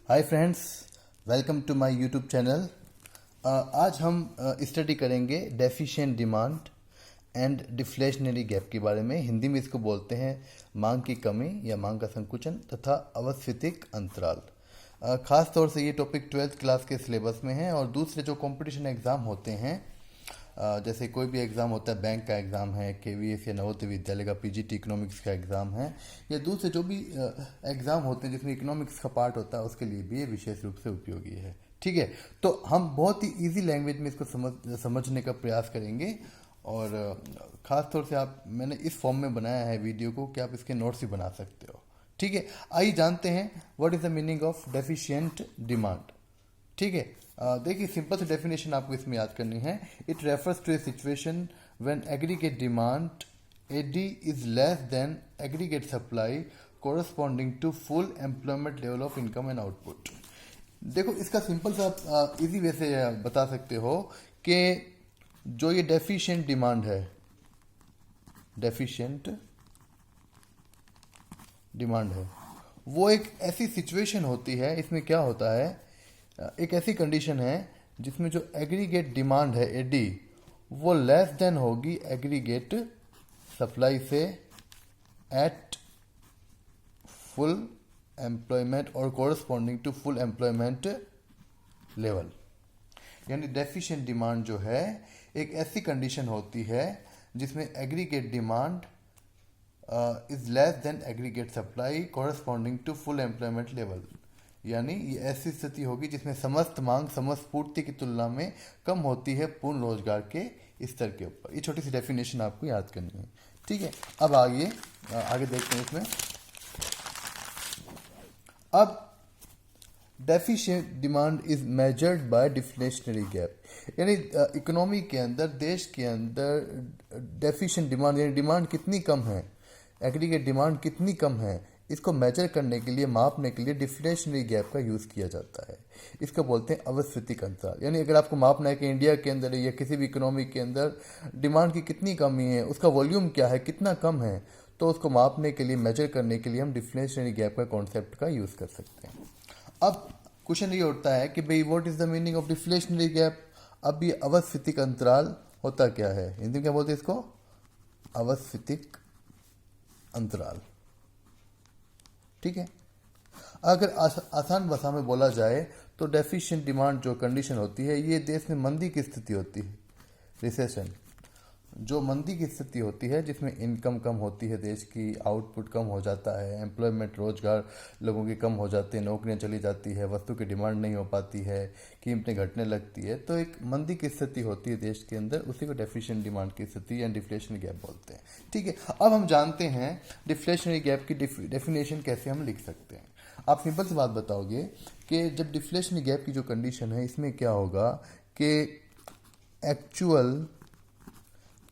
Hi friends, welcome to my YouTube channel. आज हम study करेंगे deficient demand and deflationary gap के बारे में। हिंदी में इसको बोलते हैं मांग की कमी या मांग का संकुचन तथा अवस्थितिक अंतराल। खास तौर से ये टॉपिक 12th क्लास के सिलेबस में है और दूसरे जो कंपटीशन एग्ज़ाम होते हैं, जैसे कोई भी एग्ज़ाम होता है, बैंक का एग्ज़ाम है, केवीएस या नवोदय विद्यालय का पीजीटी इकोनॉमिक्स का एग्ज़ाम है, या दूसरे जो भी एग्ज़ाम होते हैं जिसमें इकोनॉमिक्स का पार्ट होता है, उसके लिए भी ये विशेष रूप से उपयोगी है। ठीक है, तो हम बहुत ही इजी लैंग्वेज में इसको समझने का प्रयास करेंगे और ख़ास तौर से मैंने इस फॉर्म में बनाया है वीडियो को कि आप इसके नोट्स भी बना सकते हो। ठीक है, आइए जानते हैं what is the meaning of deficient demand. ठीक है, देखिए सिंपल सी डेफिनेशन आपको इसमें याद करनी है। It refers to a situation when aggregate demand AD is less than aggregate supply corresponding to full employment level of income and output. देखो, इसका सिंपल सा आप इजी वे से बता सकते हो कि जो ये डेफिशिएंट डिमांड है, डेफिशिएंट डिमांड है, वो एक ऐसी सिचुएशन होती है, इसमें क्या होता है, एक ऐसी कंडीशन है जिसमें जो एग्रीगेट डिमांड है एडी, वो लेस देन होगी एग्रीगेट सप्लाई से एट फुल एम्प्लॉयमेंट और corresponding to full employment level. यानी डेफिशिएंट डिमांड जो है एक ऐसी कंडीशन होती है जिसमें aggregate demand is less than aggregate supply corresponding to full employment level. यानी ये ऐसी स्थिति होगी जिसमें समस्त मांग समस्त पूर्ति की तुलना में कम होती है पूर्ण रोजगार के स्तर के ऊपर। ये छोटी सी डेफिनेशन आपको याद करनी है। ठीक है, अब आगे देखते हैं इसमें। अब deficient demand is measured by deflationary gap. यानी इकोनॉमी के अंदर, देश के अंदर डेफिशिएंट डिमांड यानी डिमांड कितनी कम है, एग्रीगेट डिमांड कितनी कम है, इसको मेजर करने के लिए, मापने के लिए डिफ्लेशनरी गैप का यूज़ किया जाता है। इसको बोलते हैं अवस्थितिक अंतराल। यानी अगर आपको मापना है कि इंडिया के अंदर या किसी भी इकोनॉमी के अंदर डिमांड की कितनी कमी है, उसका वॉल्यूम क्या है, कितना कम है, तो उसको मापने के लिए, मेजर करने के लिए हम डिफ्लेशनरी गैप का कॉन्सेप्ट का यूज़ कर सकते हैं। अब क्वेश्चन ये उठता है कि भाई what is the meaning of deflationary gap. अब ये अवस्थितिक अंतराल होता क्या है, हिंदी में क्या बोलते हैं इसको, अवस्थितिक अंतराल। ठीक है, अगर आसान भाषा में बोला जाए तो डेफिशिएंट डिमांड जो कंडीशन होती है, ये देश में मंदी की स्थिति होती है, रिसेशन, जो मंदी की स्थिति होती है जिसमें इनकम कम होती है, देश की आउटपुट कम हो जाता है, एम्प्लॉयमेंट, रोजगार लोगों के कम हो जाते हैं, नौकरियां चली जाती है, वस्तु की डिमांड नहीं हो पाती है, कीमतें घटने लगती है, तो एक मंदी की स्थिति होती है देश के अंदर, उसी को डेफिशिएंट डिमांड की स्थिति या डिफ्लेशन गैप बोलते हैं। ठीक है, अब हम जानते हैं डिफ्लेशनरी गैप की डेफिनेशन कैसे हम लिख सकते हैं। आप सिंपल सी बात बताओगे कि जब डिफ्लेशनरी गैप की जो कंडीशन है, इसमें क्या होगा कि एक्चुअल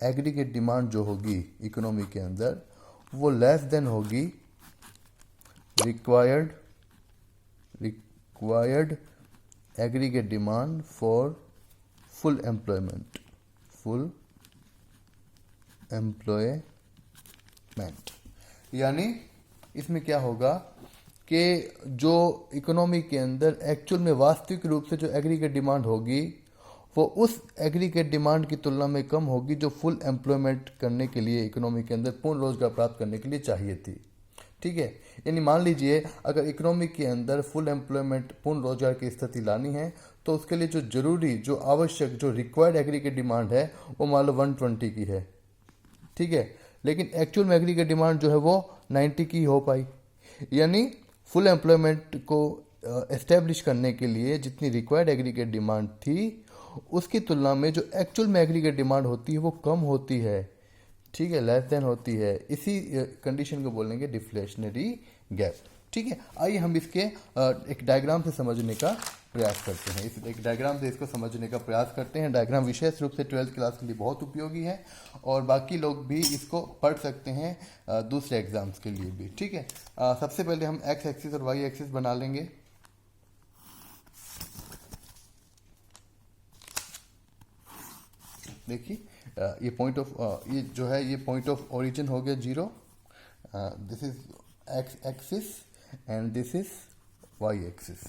एग्रीगेट डिमांड जो होगी इकोनॉमी के अंदर, वो लेस देन होगी required aggregate demand for full employment, यानी इसमें क्या होगा कि जो इकोनॉमी के अंदर एक्चुअल में वास्तविक रूप से जो एग्रीगेट डिमांड होगी, वो उस एग्रीगेट डिमांड की तुलना में कम होगी जो फुल एम्प्लॉयमेंट करने के लिए, इकोनॉमी के अंदर पूर्ण रोजगार प्राप्त करने के लिए चाहिए थी। ठीक है, यानी मान लीजिए अगर इकोनॉमी के अंदर फुल एम्प्लॉयमेंट, पूर्ण रोजगार की स्थिति लानी है, तो उसके लिए जो जरूरी, जो आवश्यक, जो रिक्वायर्ड एग्रीगेट डिमांड है, वो मान लो 120 की है। ठीक है, लेकिन एक्चुअल में एग्रीगेट डिमांड जो है वो 90 की हो पाई। यानी फुल एम्प्लॉयमेंट को एस्टेब्लिश करने के लिए जितनी रिक्वायर्ड एग्रीगेट डिमांड थी, उसकी तुलना में जो एक्चुअल में एग्रीगेट डिमांड होती है वो कम होती है। ठीक है, लेस देन होती है। इसी कंडीशन को बोलेंगे डिफ्लेशनरी गैप। ठीक है, आइए हम इसके एक डायग्राम से समझने का प्रयास करते हैं। इस एक डायग्राम से इसको समझने का प्रयास करते हैं। डायग्राम विशेष रूप से 12th क्लास के लिए बहुत उपयोगी है और बाकी लोग भी इसको पढ़ सकते हैं दूसरे एग्जाम्स के लिए भी। ठीक है, सबसे पहले हम एक्स एक्सिस और वाई एक्सिस बना लेंगे। देखिए, ये पॉइंट ऑफ, ये जो है, ये पॉइंट ऑफ ओरिजिन हो गया 0, this is X axis and this is Y axis.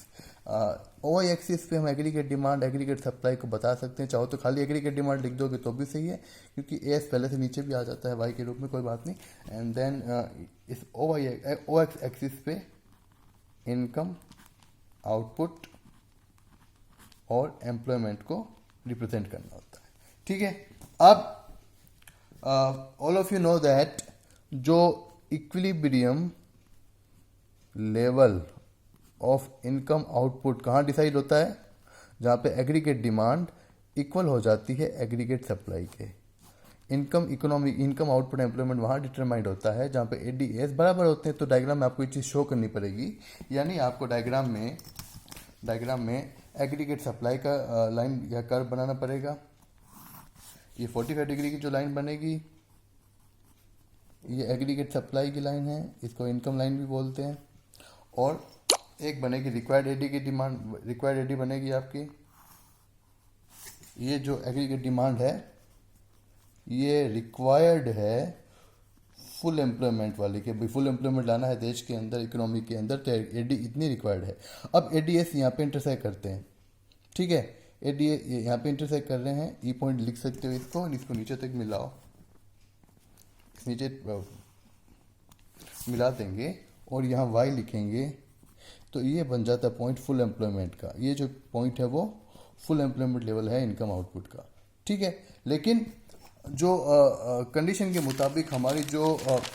Y axis पे हम एग्रीगेट डिमांड एग्रीगेट सप्लाई को बता सकते हैं। चाहो तो खाली एग्रीगेट डिमांड लिख दोगे तो भी सही है, क्योंकि एस पहले से नीचे भी आ जाता है वाई के रूप में, कोई बात नहीं। एंड देन इस ओ एक्स एक्सिस पे इनकम, आउटपुट और एम्प्लॉयमेंट को रिप्रेजेंट करना होता है। ठीक है, अब all of you know that जो equilibrium level of income output कहाँ डिसाइड होता है, जहाँ पे एग्रीगेट डिमांड इक्वल हो जाती है एग्रीगेट सप्लाई के। इनकम आउटपुट एम्प्लॉयमेंट वहाँ डिटरमाइंड होता है जहाँ पे एडीएस बराबर होते हैं। तो डायग्राम में आपको ये चीज़ शो करनी पड़ेगी, यानी आपको डायग्राम में एग्रीगेट सप्लाई का लाइन या कर्व बनाना पड़ेगा। ये 45 डिग्री की जो लाइन बनेगी ये एग्रीगेट सप्लाई की लाइन है, इसको इनकम लाइन भी बोलते हैं। और एक बनेगी रिक्वायर्ड एडी की डिमांड, रिक्वायर्ड एडी बनेगी आपकी। ये जो एग्रीगेट डिमांड है ये रिक्वायर्ड है फुल एम्प्लॉयमेंट वाली के, भाई फुल एम्प्लॉयमेंट लाना है देश के अंदर, इकोनॉमी के अंदर, तो एडी इतनी रिक्वायर्ड है। अब एडीएस यहाँ पे इंटरसेक्ट करते हैं, ठीक है, एडीए यहाँ पे इंटरसेक्ट कर रहे हैं, ई पॉइंट लिख सकते हो इसको नीचे तक मिलाओ, नीचे मिला देंगे और यहाँ वाई लिखेंगे, तो ये बन जाता है पॉइंट फुल एम्प्लॉयमेंट का। ये जो पॉइंट है वो फुल एम्प्लॉयमेंट लेवल है इनकम आउटपुट का, ठीक है। लेकिन जो कंडीशन के मुताबिक हमारी जो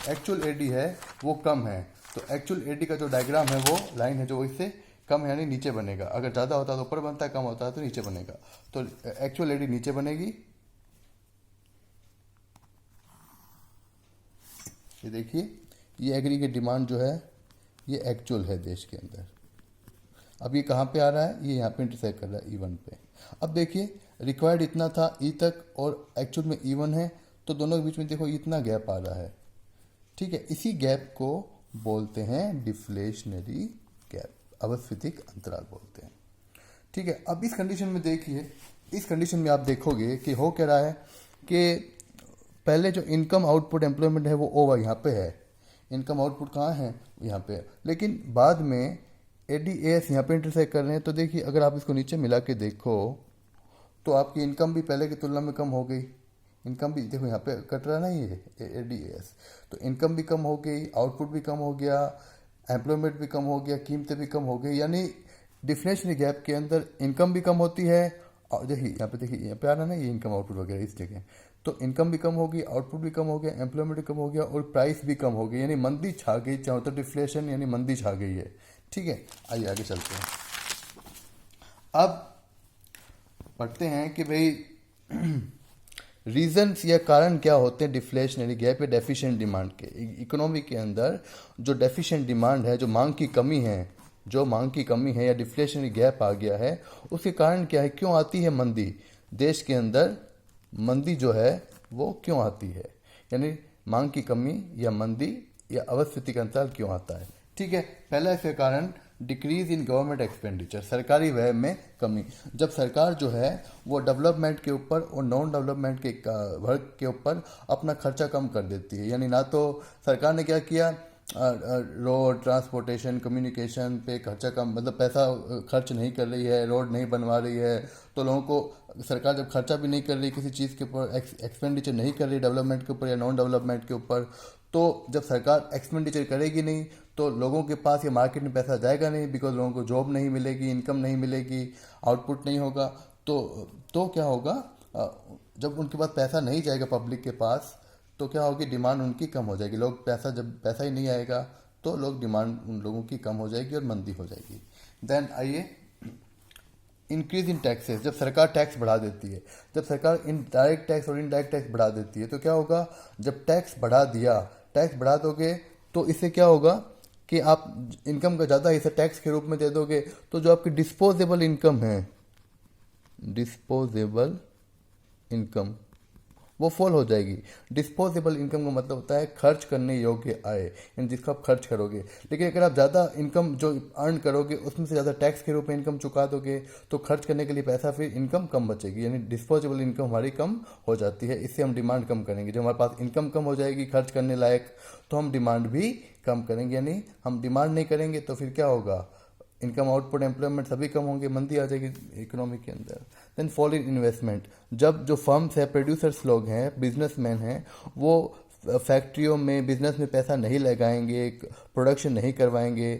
एक्चुअल एडी है वो कम है, तो एक्चुअल एडी का जो डायग्राम है वो लाइन है जो इससे कम है, यानी नीचे बनेगा। अगर ज़्यादा होता है तो ऊपर बनता है, कम होता है तो नीचे बनेगा। तो एक्चुअल एडी नीचे बनेगी, ये देखिए, ये एग्रीगेट डिमांड जो है ये एक्चुअल है देश के अंदर। अब ये कहाँ पे आ रहा है, ये यहाँ पे इंटरसेक्ट कर रहा है E1 पे। अब देखिए रिक्वायर्ड इतना था E तक और एक्चुअल में E1 है, तो दोनों के बीच में देखो इतना गैप आ रहा है, ठीक है। इसी गैप को बोलते हैं डिफ्लेशनरी गैप, अपस्फीतिक अंतराल बोलते हैं, ठीक है। अब इस कंडीशन में देखिए, इस कंडीशन में आप देखोगे कि हो क्या रहा है कि पहले जो इनकम आउटपुट एम्प्लॉयमेंट है वो ओवर यहाँ पे है, इनकम आउटपुट कहाँ है, यहाँ पे। लेकिन बाद में एडीएस यहाँ पे इंटरसेक्ट कर रहे हैं, तो देखिए अगर आप इसको नीचे मिला के देखो तो आपकी इनकम भी पहले की तुलना में कम हो गई। इनकम भी देखो यहाँ पे कट रहा ना ये एडीएस, तो इनकम भी कम हो गई, आउटपुट भी कम हो गया, एम्प्लॉयमेंट भी कम हो गया, कीमतें भी कम हो गई। यानी डिफ्लेशनरी गैप के अंदर इनकम भी कम होती है, और देखिए यहाँ पे आ रहा है ना ये इनकम आउटपुट वगैरह इस जगह, तो इनकम भी कम होगी, आउटपुट भी कम हो गया, एम्प्लॉयमेंट भी कम हो गया और प्राइस भी कम हो गई, यानी मंदी छा गई। चाहो तो डिफ्लेशन यानी मंदी छा गई है, ठीक है। आइए आगे चलते हैं। अब पढ़ते हैं कि भाई रीजंस या कारण क्या होते हैं डिफ्लेशनरी गैप या डेफिशिएंट डिमांड के। इकोनॉमी के अंदर जो डेफिशिएंट डिमांड है, जो मांग की कमी है, या डिफ्लेशनरी गैप आ गया है, उसके कारण क्या है, क्यों आती है मंदी देश के अंदर, मंदी जो है वो क्यों आती है, यानी मांग की कमी या मंदी या अपस्फीतिक अंतराल क्यों आता है, ठीक है। पहला इसका कारण डिक्रीज इन गवर्नमेंट एक्सपेंडिचर, सरकारी व्यय में कमी। जब सरकार जो है वो डेवलपमेंट के ऊपर और नॉन डेवलपमेंट के वर्क के ऊपर अपना खर्चा कम कर देती है, यानी ना तो सरकार ने क्या किया, रोड, ट्रांसपोर्टेशन, कम्युनिकेशन पे खर्चा कम, मतलब पैसा खर्च नहीं कर रही है, रोड नहीं बनवा रही है, तो लोगों को सरकार जब खर्चा भी नहीं कर रही किसी चीज़ के ऊपर, एक्सपेंडिचर नहीं कर रही डेवलपमेंट के ऊपर या नॉन डेवलपमेंट के ऊपर, तो जब सरकार एक्सपेंडिचर करेगी नहीं तो लोगों के पास या मार्केट में पैसा जाएगा नहीं, बिकॉज लोगों को जॉब नहीं मिलेगी, इनकम नहीं मिलेगी, आउटपुट नहीं होगा, तो क्या होगा, जब उनके पास पैसा नहीं जाएगा पब्लिक के पास, तो क्या होगी, डिमांड उनकी कम हो जाएगी। जब पैसा ही नहीं आएगा तो डिमांड उन लोगों की कम हो जाएगी और मंदी हो जाएगी। देन आइए इंक्रीज इन टैक्सेस, जब सरकार टैक्स बढ़ा देती है, जब सरकार डायरेक्ट टैक्स और इनडायरेक्ट टैक्स बढ़ा देती है, तो क्या होगा, जब टैक्स बढ़ा दोगे तो इससे क्या होगा कि आप इनकम का ज़्यादा हिस्सा टैक्स के रूप में दे दोगे, तो जो आपकी डिस्पोजेबल इनकम वो फॉल हो जाएगी। डिस्पोजेबल इनकम का मतलब होता है खर्च करने योग्य आय, यानी जिसको आप खर्च करोगे। लेकिन अगर आप ज़्यादा इनकम जो अर्न करोगे उसमें से ज़्यादा टैक्स के रूप में इनकम चुका दोगे, तो खर्च करने के लिए पैसा, फिर इनकम कम बचेगी, यानी डिस्पोजेबल इनकम हमारी कम हो जाती है। इससे हम डिमांड कम करेंगे। जब हमारे पास इनकम कम हो जाएगी खर्च करने लायक, तो हम डिमांड भी कम करेंगे, यानी हम डिमांड नहीं करेंगे तो फिर क्या होगा, इनकम आउटपुट एम्प्लॉयमेंट सभी कम होंगे, मंदी आ जाएगी इकोनॉमी के अंदर। देन फॉल इन इन्वेस्टमेंट, जब जो फर्म्स है, प्रोड्यूसर्स लोग हैं, बिजनेसमैन हैं, वो फैक्ट्रियों में बिजनेस में पैसा नहीं लगाएंगे, प्रोडक्शन नहीं करवाएंगे,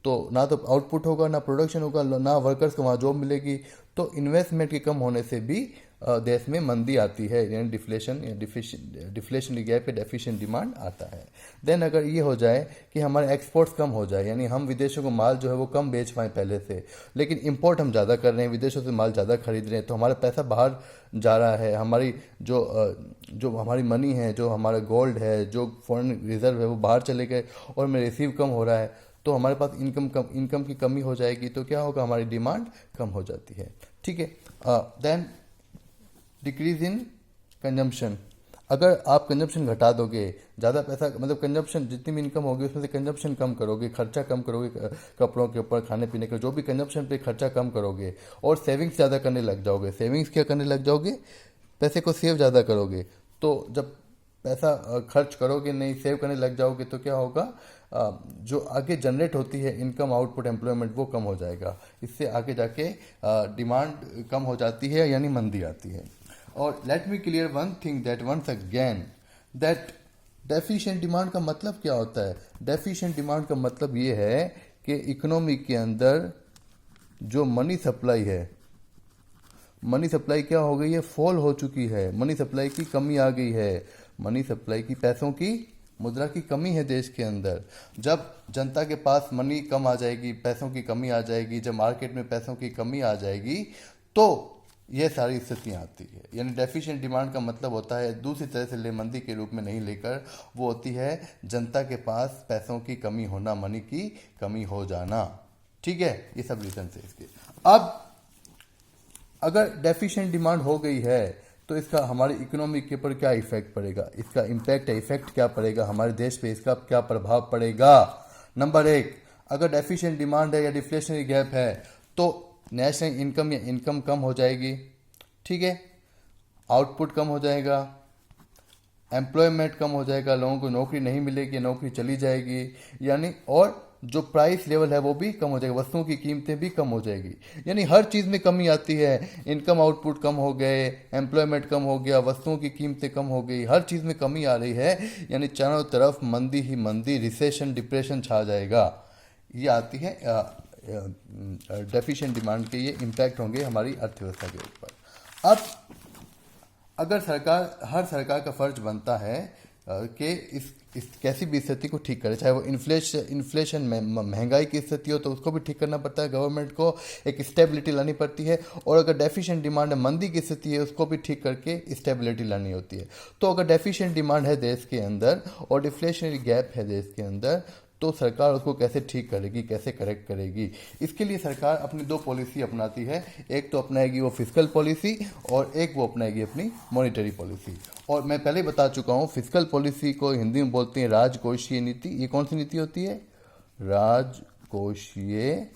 तो ना तो आउटपुट होगा, ना प्रोडक्शन होगा, ना वर्कर्स को वहाँ जॉब मिलेगी। तो इन्वेस्टमेंट के कम होने से भी देश में मंदी आती है, यानी डिफ्लेशन या डिफ्लेशनरी गैप या डेफिशिएंट डिमांड आता है। देन अगर ये हो जाए कि हमारे एक्सपोर्ट्स कम हो जाए, यानी हम विदेशों को माल जो है वो कम बेच पाएँ पहले से, लेकिन इंपोर्ट हम ज़्यादा कर रहे हैं, विदेशों से माल ज़्यादा खरीद रहे हैं, तो हमारा पैसा बाहर जा रहा है, हमारी जो हमारी मनी है, जो हमारा गोल्ड है, जो फॉरेन रिजर्व है, वो बाहर चले गए और में रिसीव कम हो रहा है, तो हमारे पास इनकम की कमी हो जाएगी, तो क्या होगा, हमारी डिमांड कम हो जाती है। ठीक है। देन डिक्रीज इन कंजम्पशन, अगर आप कंजम्पशन घटा दोगे, ज़्यादा पैसा मतलब कंजम्पशन जितनी भी इनकम होगी उसमें से कंजम्पशन कम करोगे, खर्चा कम करोगे, कपड़ों के ऊपर, खाने पीने का जो भी कंजम्पशन पे खर्चा कम करोगे और सेविंग्स ज़्यादा करने लग जाओगे। सेविंग्स क्या करने लग जाओगे, पैसे को सेव ज़्यादा करोगे। तो जब पैसा खर्च करोगे नहीं, सेव करने लग जाओगे, तो क्या होगा, जो आगे जनरेट होती है इनकम आउटपुट एम्प्लॉयमेंट वो कम हो जाएगा। इससे आगे जाके डिमांड कम हो जाती है, यानी मंदी आती है। और let me clear one thing that once again, that deficient demand का मतलब क्या होता है। डेफिशिएंट डिमांड का मतलब ये है कि इकोनॉमी के अंदर जो मनी सप्लाई है, मनी सप्लाई क्या हो गई है, फॉल हो चुकी है, मनी सप्लाई की कमी आ गई है, मनी सप्लाई की, पैसों की, मुद्रा की कमी है देश के अंदर। जब जनता के पास मनी कम आ जाएगी, पैसों की कमी आ जाएगी, जब मार्केट में पैसों की कमी आ जाएगी, तो ये सारी स्थितियाँ आती है। यानी डेफिशिएंट डिमांड का मतलब होता है, दूसरी तरह से ले मंदी के रूप में नहीं लेकर, वो होती है जनता के पास पैसों की कमी होना, मनी की कमी हो जाना। ठीक है, ये सब रीजन है इसके। अब अगर डेफिशिएंट डिमांड हो गई है तो इसका हमारी इकोनॉमी के ऊपर क्या इफेक्ट पड़ेगा, इसका इम्पैक्ट इफेक्ट क्या पड़ेगा हमारे देश पे, इसका क्या प्रभाव पड़ेगा। नंबर एक, अगर डेफिशिएंट डिमांड है या डिफ्लेशनरी गैप है तो नेशनल इनकम या इनकम कम हो जाएगी। ठीक है, आउटपुट कम हो जाएगा, एम्प्लॉयमेंट कम हो जाएगा, लोगों को नौकरी नहीं मिलेगी, नौकरी चली जाएगी, यानी और जो प्राइस लेवल है वो भी कम हो जाएगा, वस्तुओं की कीमतें भी कम हो जाएगी। यानी हर चीज़ में कमी आती है, इनकम आउटपुट कम हो गए, एम्प्लॉयमेंट कम हो गया, वस्तुओं की कीमतें कम हो गई, हर चीज़ में कमी आ रही है, यानी चारों तरफ मंदी ही मंदी, रिसेशन, डिप्रेशन छा जाएगा। ये आती है डेफिशिएंट डिमांड के, ये इम्पैक्ट होंगे हमारी अर्थव्यवस्था के ऊपर। अब अगर हर सरकार का फर्ज बनता है कि इस कैसी भी स्थिति को ठीक करे, चाहे वो इन्फ्लेशन में महंगाई की स्थिति हो तो उसको भी ठीक करना पड़ता है, गवर्नमेंट को एक स्टेबिलिटी लानी पड़ती है, और अगर डेफिशिएंट डिमांड मंदी की स्थिति है उसको भी ठीक करके स्टेबिलिटी लानी होती है। तो अगर डेफिशिएंट डिमांड है देश के अंदर और डिफ्लेशनरी गैप है देश के अंदर, तो सरकार उसको कैसे ठीक करेगी, कैसे करेक्ट करेगी। इसके लिए सरकार अपनी दो पॉलिसी अपनाती है, एक तो अपनाएगी वो फिस्कल पॉलिसी और एक वो अपनाएगी अपनी मॉनिटरी पॉलिसी। और मैं पहले बता चुका हूँ, फिस्कल पॉलिसी को हिंदी में बोलते हैं राजकोषीय नीति। ये कौन सी नीति होती है, राजकोषीय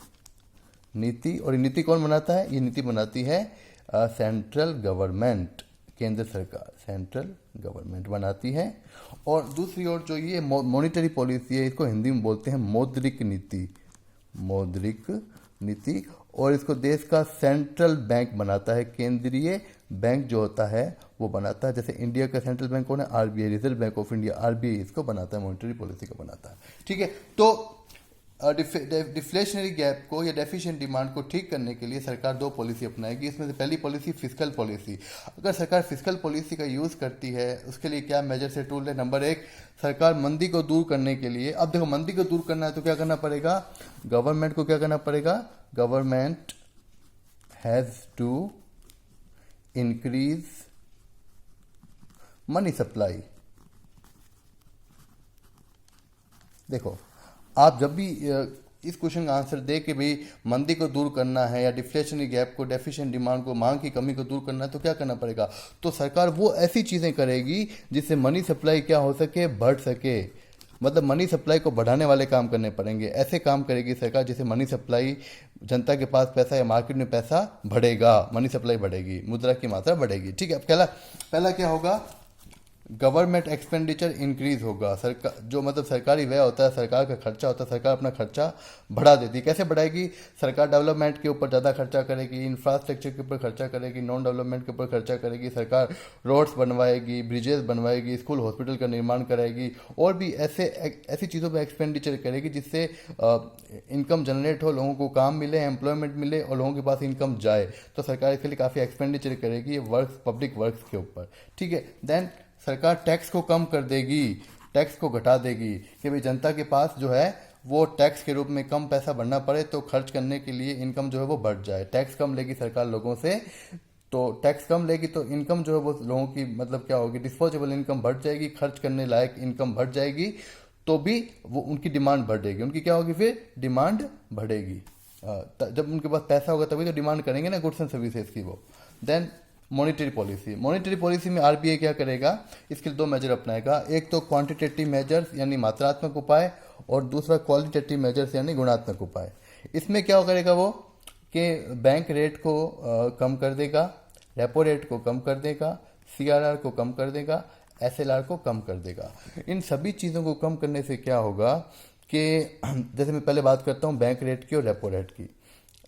नीति। और ये नीति कौन बनाता है, ये नीति बनाती है सेंट्रल गवर्नमेंट, केंद्र सरकार, सेंट्रल गवर्नमेंट बनाती है। और दूसरी ओर जो ये मॉनिटरी पॉलिसी है, इसको हिंदी में बोलते हैं मौद्रिक नीति, मौद्रिक नीति। और इसको देश का सेंट्रल बैंक बनाता है, केंद्रीय बैंक जो होता है वो बनाता है। जैसे इंडिया का सेंट्रल बैंक कौन है, RBI, reserve bank of India, RBI इसको बनाता है, मॉनिटरी पॉलिसी को बनाता है। ठीक है, तो डिफ्लेशनरी गैप को या डेफिशिएंट डिमांड को ठीक करने के लिए सरकार दो पॉलिसी अपनाएगी। इसमें से पहली पॉलिसी फिस्कल पॉलिसी। अगर सरकार फिस्कल पॉलिसी का यूज़ करती है उसके लिए क्या मेजर से टूल है। नंबर एक, सरकार मंदी को दूर करने के लिए, अब देखो मंदी को दूर करना है तो क्या करना पड़ेगा, गवर्नमेंट को क्या करना पड़ेगा, government has to increase money supply. देखो आप जब भी इस क्वेश्चन का आंसर दे कि भाई मंदी को दूर करना है या डिफ्लेशनरी गैप को, डेफिशिएंट डिमांड को, मांग की कमी को दूर करना है, तो क्या करना पड़ेगा, तो सरकार वो ऐसी चीज़ें करेगी जिससे मनी सप्लाई क्या हो सके, बढ़ सके। मतलब मनी सप्लाई को बढ़ाने वाले काम करने पड़ेंगे, ऐसे काम करेगी सरकार जिससे मनी सप्लाई, जनता के पास पैसा या मार्केट में पैसा बढ़ेगा, मनी सप्लाई बढ़ेगी, मुद्रा की मात्रा बढ़ेगी। ठीक है, अब पहला क्या होगा, गवर्नमेंट एक्सपेंडिचर इंक्रीज होगा। सरकार जो मतलब सरकारी व्यय होता है, सरकार का खर्चा होता है, सरकार अपना खर्चा बढ़ा देती है। कैसे बढ़ाएगी? सरकार डेवलपमेंट के ऊपर ज़्यादा खर्चा करेगी, इंफ्रास्ट्रक्चर के ऊपर खर्चा करेगी, नॉन डेवलपमेंट के ऊपर खर्चा करेगी। सरकार रोड्स बनवाएगी, ब्रिजेस बनवाएगी, स्कूल हॉस्पिटल का निर्माण कराएगी, और भी ऐसी चीज़ों पर एक्सपेंडिचर करेगी जिससे इनकम जनरेट हो, लोगों को काम मिले, एम्प्लॉयमेंट मिले और लोगों के पास इनकम जाए। तो सरकार इसके लिए काफ़ी एक्सपेंडिचर करेगी वर्क्स, पब्लिक वर्क्स के ऊपर। ठीक है। देन सरकार टैक्स को कम कर देगी, टैक्स को घटा देगी कि भाई जनता के पास जो है वो टैक्स के रूप में कम पैसा भरना पड़े, तो खर्च करने के लिए इनकम जो है वो बढ़ जाए। टैक्स कम लेगी सरकार लोगों से, तो टैक्स कम लेगी तो इनकम जो है वो लोगों की मतलब क्या होगी, डिस्पोजेबल इनकम बढ़ जाएगी, खर्च करने लायक इनकम बढ़ जाएगी, तो भी वो उनकी डिमांड बढ़ेगी। उनकी क्या होगी फिर? डिमांड बढ़ेगी। जब उनके पास पैसा होगा तभी तो डिमांड करेंगे ना गुड्स एंड सर्विसेज की वो। Then monetary policy. Monetary policy में आरबीआई क्या करेगा? इसके लिए दो मेजर अपनाएगा। एक तो क्वांटिटेटिव मेजर्स यानी मात्रात्मक उपाय, और दूसरा क्वालिटेटिव मेजर्स यानी गुणात्मक उपाय। इसमें क्या करेगा वो कि बैंक रेट को कम कर देगा, रेपो रेट को कम कर देगा, सीआरआर को कम कर देगा, एसएलआर को कम कर देगा। इन सभी चीज़ों को कम करने से क्या होगा कि जैसे मैं पहले बात करता हूँ बैंक रेट की और रेपो रेट की।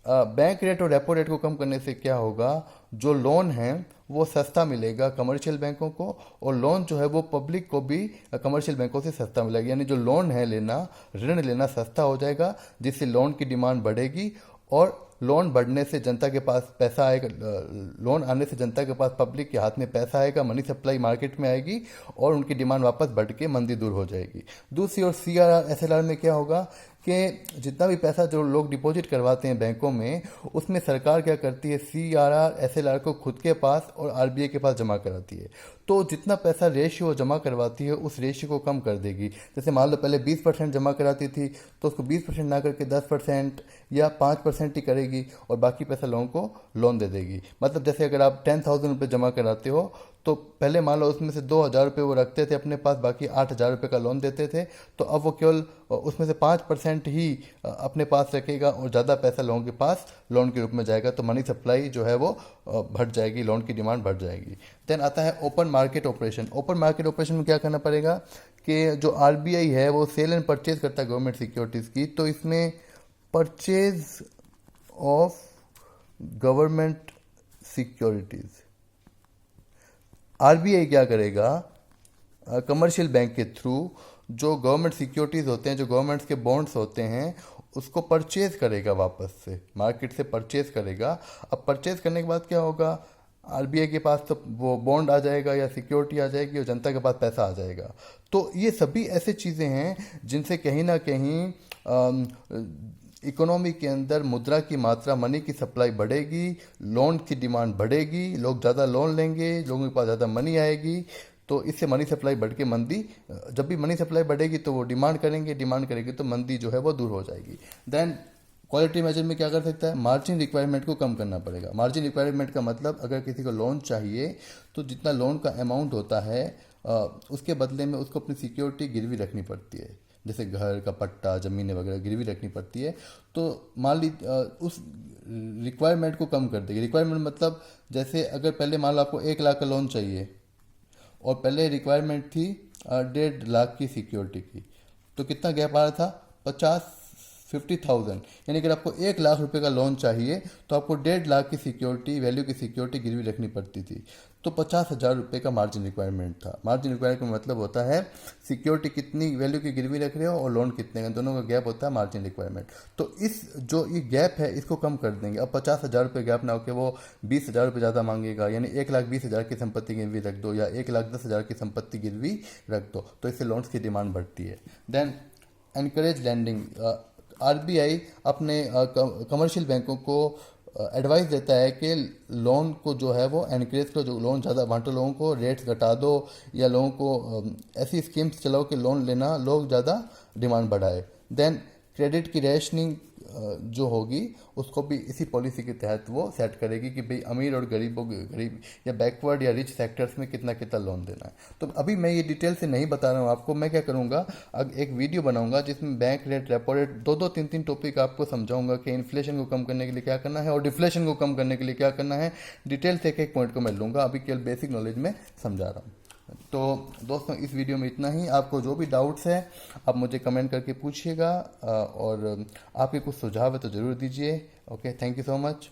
बैंक रेट और रेपो रेट को कम करने से क्या होगा, जो लोन है वो सस्ता मिलेगा कमर्शियल बैंकों को, और लोन जो है वो पब्लिक को भी कमर्शियल बैंकों से सस्ता मिलेगा। यानी जो लोन है लेना, ऋण लेना सस्ता हो जाएगा, जिससे लोन की डिमांड बढ़ेगी, और लोन बढ़ने से जनता के पास पैसा आएगा, लोन आने से जनता के पास, पब्लिक के हाथ में पैसा आएगा, मनी सप्लाई मार्केट में आएगी, और उनकी डिमांड वापस बढ़ के मंदी दूर हो जाएगी। दूसरी ओर सीआरआर एसएलआर में क्या होगा कि जितना भी पैसा जो लोग डिपॉजिट करवाते हैं बैंकों में, उसमें सरकार क्या करती है, सीआरआर एसएलआर को खुद के पास और आरबीआई के पास जमा कराती है। तो जितना पैसा रेशियो जमा करवाती है उस रेशियो को कम कर देगी। जैसे मान लो पहले 20% जमा कराती थी, तो उसको 20% ना करके 10% या 5% ही करेगी, और बाकी पैसा लोगों को लोन दे देगी। मतलब जैसे अगर आप 10,000 रुपये जमा कराते हो, तो पहले मान लो उसमें से 2,000 रुपये वो रखते थे अपने पास, बाकी 8,000 रुपये का लोन देते थे। तो अब वो केवल उसमें से 5% ही अपने पास रखेगा, और ज़्यादा पैसा लोगों के पास लोन के रूप में जाएगा। तो मनी सप्लाई जो है वो बढ़ जाएगी, लोन की डिमांड बढ़ जाएगी। देन आता है open market operation. Open market operation में क्या करना पड़ेगा कि जो आरबीआई है वो सेल एंड परचेज करता है गवर्नमेंट सिक्योरिटीज़ की, तो इसमें purchase of government securities RBI क्या करेगा, कमर्शियल बैंक के थ्रू जो गवर्नमेंट सिक्योरिटीज़ होते हैं, जो गवर्नमेंट्स के बॉन्ड्स होते हैं, उसको परचेज करेगा, वापस से मार्केट से परचेज करेगा। अब परचेज करने के बाद क्या होगा, आरबीआई के पास तो वो बॉन्ड आ जाएगा या सिक्योरिटी आ जाएगी, और जनता के पास पैसा आ जाएगा। तो ये सभी ऐसे चीज़ें हैं जिनसे कहीं ना कहीं इकोनॉमी के अंदर मुद्रा की मात्रा, मनी की सप्लाई बढ़ेगी, लोन की डिमांड बढ़ेगी, लोग ज़्यादा लोन लेंगे, लोगों के पास ज़्यादा मनी आएगी। तो इससे मनी सप्लाई बढ़ के मंदी, जब भी मनी सप्लाई बढ़ेगी तो वो डिमांड करेंगे, डिमांड करेगी तो मंदी जो है वो दूर हो जाएगी। देन क्वालिटी मेजर में क्या कर सकता है, मार्जिन रिक्वायरमेंट को कम करना पड़ेगा। मार्जिन रिक्वायरमेंट का मतलब, अगर किसी को लोन चाहिए तो जितना लोन का अमाउंट होता है उसके बदले में उसको अपनी सिक्योरिटी गिरवी रखनी पड़ती है। जैसे घर का पट्टा, ज़मीनें वगैरह गिरवी रखनी पड़ती है। तो मान ली उस रिक्वायरमेंट को कम कर देगी। रिक्वायरमेंट मतलब जैसे अगर पहले मान लो आपको 1 लाख का लोन चाहिए, और पहले रिक्वायरमेंट थी 1.5 लाख की सिक्योरिटी की, तो कितना गैप आ रहा था, 50,000। यानी अगर आपको 1 लाख रुपए का लोन चाहिए तो आपको 1.5 लाख की सिक्योरिटी, वैल्यू की सिक्योरिटी गिरवी रखनी पड़ती थी। तो 50,000 रुपये का मार्जिन रिक्वायरमेंट था। मार्जिन रिक्वायरमेंट का मतलब होता है सिक्योरिटी कितनी वैल्यू की गिरवी रख रहे हो और लोन कितने का, दोनों का गैप होता है मार्जिन रिक्वायरमेंट। तो इस जो ये गैप है इसको कम कर देंगे। अब 50,000 रुपये गैप ना होकर वो 20,000 रुपये ज़्यादा मांगेगा, यानी 1,20,000 की संपत्ति गिरवी रख दो या 1,10,000 की संपत्ति गिरवी रख दो, तो इससे लोन्स की डिमांड बढ़ती है। Then encourage lending. आरबीआई अपने कमर्शियल बैंकों को एडवाइस देता है कि लोन को जो है वो एनकरेज करो, जो लोन ज़्यादा बांटो, लोगों को रेट्स घटा दो, या लोगों को ऐसी स्कीम्स चलाओ कि लोन लेना लोग ज़्यादा डिमांड बढ़ाए। देन क्रेडिट की रेशनिंग जो होगी उसको भी इसी पॉलिसी के तहत वो सेट करेगी कि भाई अमीर और गरीब या बैकवर्ड या रिच सेक्टर्स में कितना कितना लोन देना है। तो अभी मैं ये डिटेल से नहीं बता रहा हूँ आपको। मैं क्या करूँगा, अब एक वीडियो बनाऊंगा जिसमें बैंक रेट, रेपो रेट, दो तीन टॉपिक आपको समझाऊंगा कि इन्फ्लेशन को कम करने के लिए क्या करना है और डिफ्लेशन को कम करने के लिए क्या करना है। डिटेल से एक एक पॉइंट को मैं लूँगा, अभी केवल बेसिक नॉलेज में समझा रहा हूँ। तो दोस्तों इस वीडियो में इतना ही। आपको जो भी डाउट्स है आप मुझे कमेंट करके पूछिएगा, और आपके कुछ सुझाव है तो ज़रूर दीजिए। Okay, thank you so much.